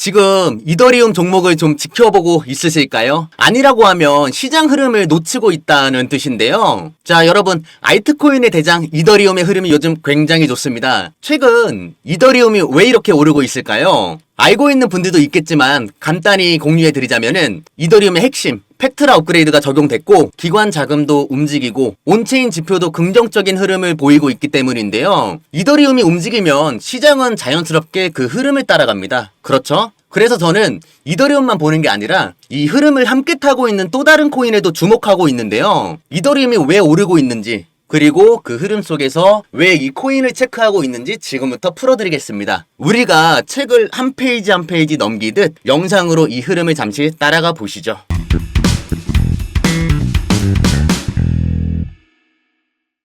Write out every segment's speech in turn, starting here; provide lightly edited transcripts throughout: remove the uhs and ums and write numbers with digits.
지금 이더리움 종목을 좀 지켜보고 있으실까요? 아니라고 하면 시장 흐름을 놓치고 있다는 뜻인데요. 자, 여러분, 알트코인의 대장 이더리움의 흐름이 요즘 굉장히 좋습니다. 최근 이더리움이 왜 이렇게 오르고 있을까요? 알고 있는 분들도 있겠지만 간단히 공유해 드리자면은 이더리움의 핵심 팩트라 업그레이드가 적용됐고 기관 자금도 움직이고 온체인 지표도 긍정적인 흐름을 보이고 있기 때문인데요. 이더리움이 움직이면 시장은 자연스럽게 그 흐름을 따라갑니다. 그렇죠? 그래서 저는 이더리움만 보는 게 아니라 이 흐름을 함께 타고 있는 또 다른 코인에도 주목하고 있는데요. 이더리움이 왜 오르고 있는지 그리고 그 흐름 속에서 왜 이 코인을 체크하고 있는지 지금부터 풀어드리겠습니다. 우리가 책을 한 페이지 한 페이지 넘기듯 영상으로 이 흐름을 잠시 따라가 보시죠.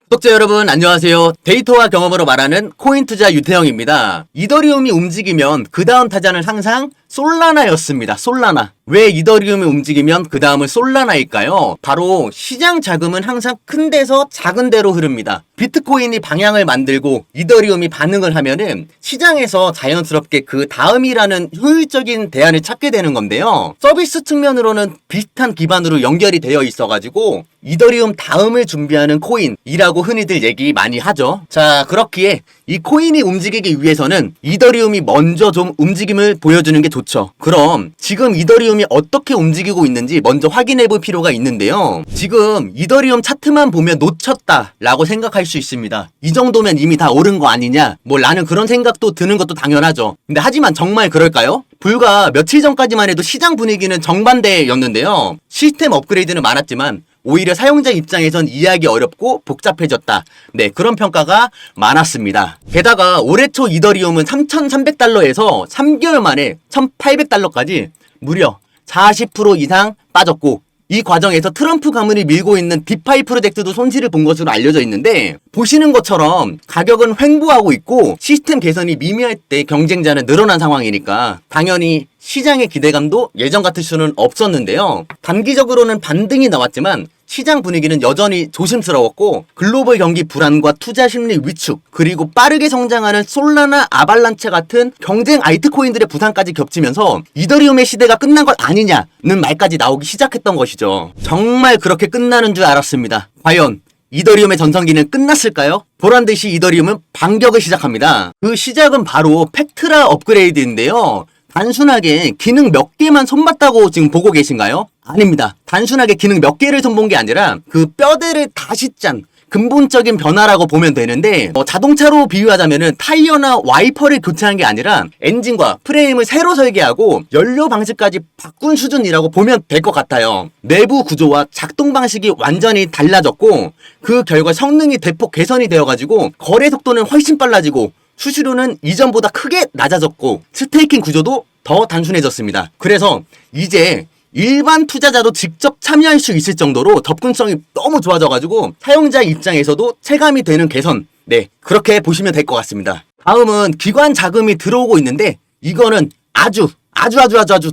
구독자 여러분 안녕하세요. 데이터와 경험으로 말하는 코인 투자 유태영입니다. 이더리움이 움직이면 그 다음 타자는 항상 솔라나였습니다. 솔라나. 왜 이더리움이 움직이면 그 다음은 솔라나일까요? 바로 시장 자금은 항상 큰 데서 작은 데로 흐릅니다. 비트코인이 방향을 만들고 이더리움이 반응을 하면은 시장에서 자연스럽게 그 다음이라는 효율적인 대안을 찾게 되는 건데요. 서비스 측면으로는 비슷한 기반으로 연결이 되어 있어가지고 이더리움 다음을 준비하는 코인이라고 흔히들 얘기 많이 하죠. 자, 그렇기에 이 코인이 움직이기 위해서는 이더리움이 먼저 좀 움직임을 보여주는 게 좋죠. 그럼 지금 이더리움이 어떻게 움직이고 있는지 먼저 확인해 볼 필요가 있는데요. 지금 이더리움 차트만 보면 놓쳤다라고 생각할 수 있습니다. 이 정도면 이미 다 오른 거 아니냐? 뭐 나는 그런 생각도 드는 것도 당연하죠. 근데 하지만 정말 그럴까요? 불과 며칠 전까지만 해도 시장 분위기는 정반대였는데요. 시스템 업그레이드는 많았지만 오히려 사용자 입장에선 이해하기 어렵고 복잡해졌다. 네, 그런 평가가 많았습니다. 게다가 올해 초 이더리움은 3,300달러에서 3개월 만에 1,800달러까지 무려 40% 이상 빠졌고 이 과정에서 트럼프 가문이 밀고 있는 디파이 프로젝트도 손실을 본 것으로 알려져 있는데 보시는 것처럼 가격은 횡보하고 있고 시스템 개선이 미미할 때 경쟁자는 늘어난 상황이니까 당연히 시장의 기대감도 예전 같을 수는 없었는데요. 단기적으로는 반등이 나왔지만 시장 분위기는 여전히 조심스러웠고 글로벌 경기 불안과 투자 심리 위축 그리고 빠르게 성장하는 솔라나 아발란체 같은 경쟁 알트코인들의 부상까지 겹치면서 이더리움의 시대가 끝난 것 아니냐는 말까지 나오기 시작했던 것이죠. 정말 그렇게 끝나는 줄 알았습니다. 과연 이더리움의 전성기는 끝났을까요? 보란듯이 이더리움은 반격을 시작합니다. 그 시작은 바로 팩트라 업그레이드인데요. 단순하게 기능 몇 개만 손봤다고 지금 보고 계신가요? 아닙니다. 단순하게 기능 몇 개를 손본 게 아니라 그 뼈대를 다시 짠 근본적인 변화라고 보면 되는데 자동차로 비유하자면은 타이어나 와이퍼를 교체한 게 아니라 엔진과 프레임을 새로 설계하고 연료 방식까지 바꾼 수준이라고 보면 될 것 같아요. 내부 구조와 작동 방식이 완전히 달라졌고 그 결과 성능이 대폭 개선이 되어가지고 거래 속도는 훨씬 빨라지고 수수료는 이전보다 크게 낮아졌고 스테이킹 구조도 더 단순해졌습니다. 그래서 이제 일반 투자자도 직접 참여할 수 있을 정도로 접근성이 너무 좋아져가지고 사용자 입장에서도 체감이 되는 개선, 네, 그렇게 보시면 될 것 같습니다. 다음은 기관 자금이 들어오고 있는데 이거는 아주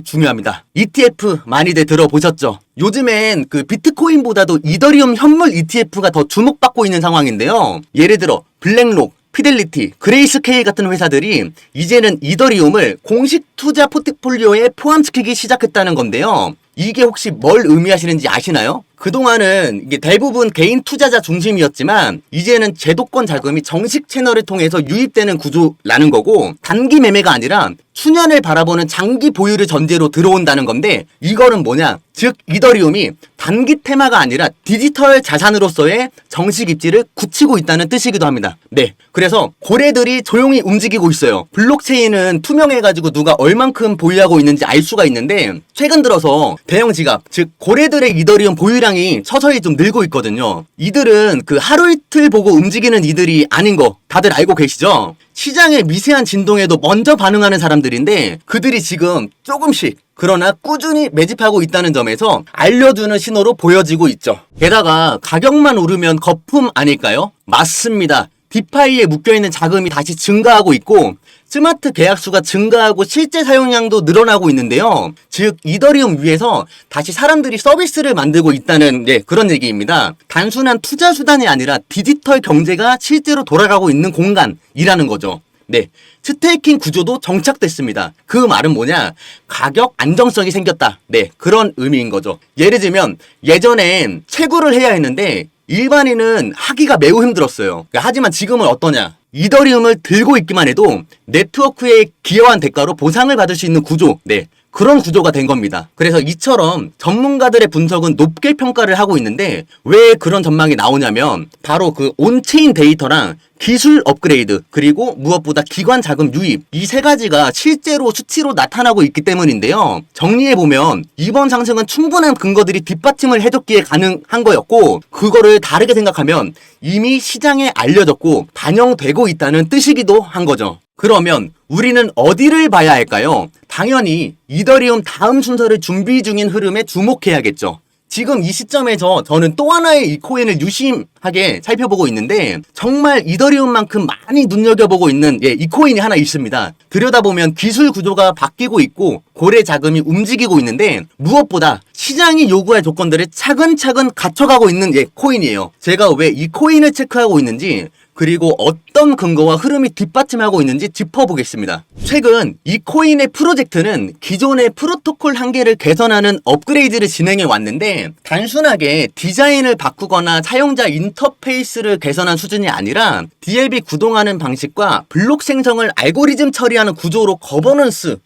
중요합니다. ETF 많이들 들어보셨죠? 요즘엔 그 비트코인보다도 이더리움 현물 ETF가 더 주목받고 있는 상황인데요. 예를 들어 블랙록, 피델리티, 그레이스케일 같은 회사들이 이제는 이더리움을 공식 투자 포트폴리오에 포함시키기 시작했다는 건데요. 이게 혹시 뭘 의미하시는지 아시나요? 그동안은 이게 대부분 개인 투자자 중심이었지만 이제는 제도권 자금이 정식 채널을 통해서 유입되는 구조라는 거고 단기 매매가 아니라 수년을 바라보는 장기 보유를 전제로 들어온다는 건데 이거는 뭐냐? 즉 이더리움이 단기 테마가 아니라 디지털 자산으로서의 정식 입지를 굳히고 있다는 뜻이기도 합니다. 네, 그래서 고래들이 조용히 움직이고 있어요. 블록체인은 투명해가지고 누가 얼만큼 보유하고 있는지 알 수가 있는데 최근 들어서 대형 지갑, 즉 고래들의 이더리움 보유량이 서서히 좀 늘고 있거든요. 이들은 그 하루 이틀 보고 움직이는 이들이 아닌 거 다들 알고 계시죠? 시장의 미세한 진동에도 먼저 반응하는 사람들인데 그들이 지금 조금씩 그러나 꾸준히 매집하고 있다는 점에서 알려주는 신호로 보여지고 있죠. 게다가 가격만 오르면 거품 아닐까요? 맞습니다. 디파이에 묶여있는 자금이 다시 증가하고 있고 스마트 계약수가 증가하고 실제 사용량도 늘어나고 있는데요. 즉 이더리움 위에서 다시 사람들이 서비스를 만들고 있다는 그런 얘기입니다. 단순한 투자 수단이 아니라 디지털 경제가 실제로 돌아가고 있는 공간이라는 거죠. 네, 스테이킹 구조도 정착됐습니다. 그 말은 뭐냐? 가격 안정성이 생겼다. 네, 그런 의미인 거죠. 예를 들면 예전엔 채굴을 해야 했는데 일반인은 하기가 매우 힘들었어요. 하지만 지금은 어떠냐? 이더리움을 들고 있기만 해도 네트워크에 기여한 대가로 보상을 받을 수 있는 구조. 네, 그런 구조가 된 겁니다. 그래서 이처럼 전문가들의 분석은 높게 평가를 하고 있는데 왜 그런 전망이 나오냐면 바로 그 온체인 데이터랑 기술 업그레이드 그리고 무엇보다 기관 자금 유입 이 세 가지가 실제로 수치로 나타나고 있기 때문인데요. 정리해보면 이번 상승은 충분한 근거들이 뒷받침을 해줬기에 가능한 거였고 그거를 다르게 생각하면 이미 시장에 알려졌고 반영되고 있다는 뜻이기도 한 거죠. 그러면 우리는 어디를 봐야 할까요? 당연히 이더리움 다음 순서를 준비 중인 흐름에 주목해야겠죠. 지금 이 시점에서 저는 또 하나의 이 코인을 유심하게 살펴보고 있는데 정말 이더리움만큼 많이 눈여겨보고 있는 이 코인이 하나 있습니다. 들여다보면 기술 구조가 바뀌고 있고 고래 자금이 움직이고 있는데 무엇보다 시장이 요구할 조건들을 차근차근 갖춰가고 있는 코인이에요. 제가 왜 이 코인을 체크하고 있는지 그리고 어떤 근거와 흐름이 뒷받침하고 있는지 짚어보겠습니다. 최근 이 코인의 프로젝트는 기존의 프로토콜 한계를 개선하는 업그레이드를 진행해 왔는데 단순하게 디자인을 바꾸거나 사용자 인터페이스를 개선한 수준이 아니라 DLB 구동하는 방식과 블록 생성을 알고리즘 처리하는 구조로 거버넌스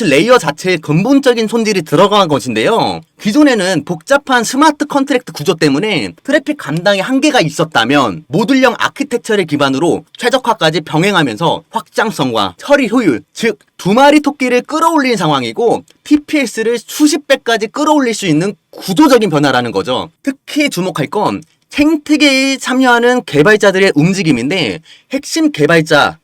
레이어 자체에 근본적인 손질이 들어간 것인데요. 기존에는 복잡한 스마트 컨트랙트 구조 때문에 트래픽 감당에 한계가 있었다면 모듈형 아키텍처를 기반으로 최적화까지 병행하면서 확장성과 처리 효율, 즉 두 마리 토끼를 끌어올린 상황이고 TPS를 수십 배까지 끌어올릴 수 있는 구조적인 변화라는 거죠. 특히 주목할 건 생태계에 참여하는 개발자들의 움직임인데 핵심 개발자에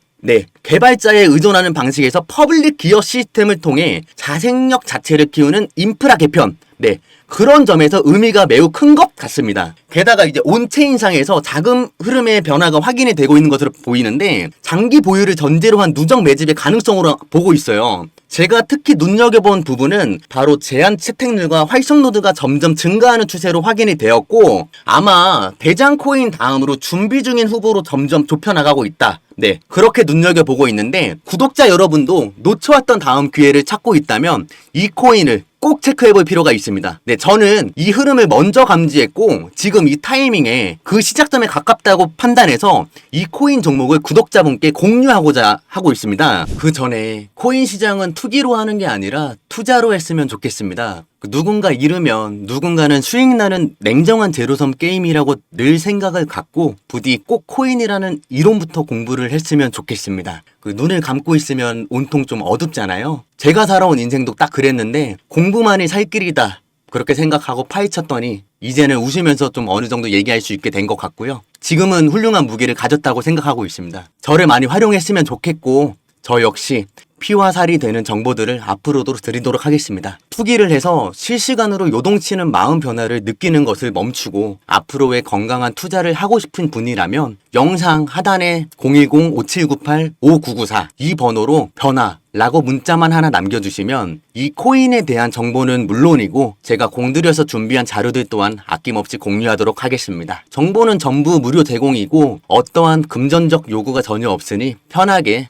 의존하는 방식에서 퍼블릭 기어 시스템을 통해 자생력 자체를 키우는 인프라 개편. 그런 점에서 의미가 매우 큰 것 같습니다. 게다가 이제 온체인상에서 자금 흐름의 변화가 확인이 되고 있는 것으로 보이는데 장기 보유를 전제로 한 누적 매집의 가능성으로 보고 있어요. 제가 특히 눈여겨본 부분은 바로 제한 채택률과 활성도가 점점 증가하는 추세로 확인이 되었고 아마 대장 코인 다음으로 준비 중인 후보로 점점 좁혀나가고 있다. 그렇게 눈여겨보고 있는데 구독자 여러분도 놓쳐왔던 다음 기회를 찾고 있다면 이 코인을 꼭 체크해볼 필요가 있습니다. 저는 이 흐름을 먼저 감지했고 지금 이 타이밍에 그 시작점에 가깝다고 판단해서 이 코인 종목을 구독자분께 공유하고자 하고 있습니다. 그 전에 코인 시장은 투기로 하는 게 아니라 투자로 했으면 좋겠습니다. 누군가 잃으면 누군가는 수익 나는 냉정한 제로섬 게임이라고 늘 생각을 갖고 부디 꼭 코인이라는 이론부터 공부를 했으면 좋겠습니다. 눈을 감고 있으면 온통 좀 어둡잖아요. 제가 살아온 인생도 딱 그랬는데 공부만이 살 길이다 그렇게 생각하고 파헤쳤더니 이제는 웃으면서 좀 어느 정도 얘기할 수 있게 된 것 같고요. 지금은 훌륭한 무기를 가졌다고 생각하고 있습니다. 저를 많이 활용했으면 좋겠고 저 역시 피와 살이 되는 정보들을 앞으로도 드리도록 하겠습니다. 투기를 해서 실시간으로 요동치는 마음 변화를 느끼는 것을 멈추고 앞으로의 건강한 투자를 하고 싶은 분이라면 영상 하단에 010-5798-5994 이 번호로 변화라고 문자만 하나 남겨주시면 이 코인에 대한 정보는 물론이고 제가 공들여서 준비한 자료들 또한 아낌없이 공유하도록 하겠습니다. 정보는 전부 무료 제공이고 어떠한 금전적 요구가 전혀 없으니 편하게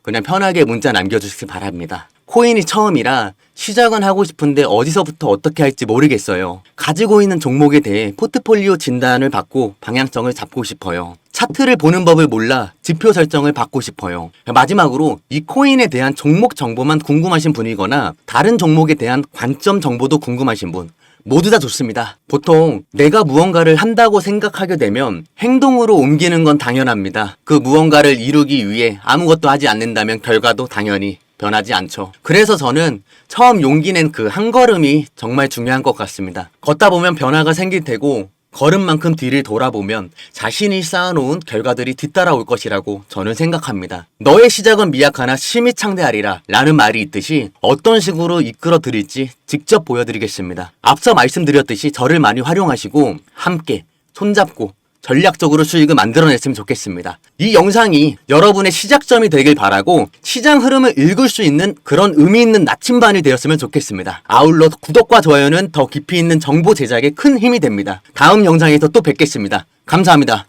문자 남겨주시기 바랍니다. 코인이 처음이라 시작은 하고 싶은데 어디서부터 어떻게 할지 모르겠어요. 가지고 있는 종목에 대해 포트폴리오 진단을 받고 방향성을 잡고 싶어요. 차트를 보는 법을 몰라 지표 설정을 받고 싶어요. 마지막으로 이 코인에 대한 종목 정보만 궁금하신 분이거나 다른 종목에 대한 관점 정보도 궁금하신 분 모두 다 좋습니다. 보통 내가 무언가를 한다고 생각하게 되면 행동으로 옮기는 건 당연합니다. 그 무언가를 이루기 위해 아무것도 하지 않는다면 결과도 당연히 변하지 않죠. 그래서 저는 처음 용기 낸 그 한 걸음이 정말 중요한 것 같습니다. 걷다 보면 변화가 생길 테고 걸음만큼 뒤를 돌아보면 자신이 쌓아놓은 결과들이 뒤따라올 것이라고 저는 생각합니다. 너의 시작은 미약하나 심히 창대하리라 라는 말이 있듯이 어떤 식으로 이끌어 드릴지 직접 보여드리겠습니다. 앞서 말씀드렸듯이 저를 많이 활용하시고 함께 손잡고 전략적으로 수익을 만들어냈으면 좋겠습니다. 이 영상이 여러분의 시작점이 되길 바라고 시장 흐름을 읽을 수 있는 그런 의미 있는 나침반이 되었으면 좋겠습니다. 아울러 구독과 좋아요는 더 깊이 있는 정보 제작에 큰 힘이 됩니다. 다음 영상에서 또 뵙겠습니다. 감사합니다.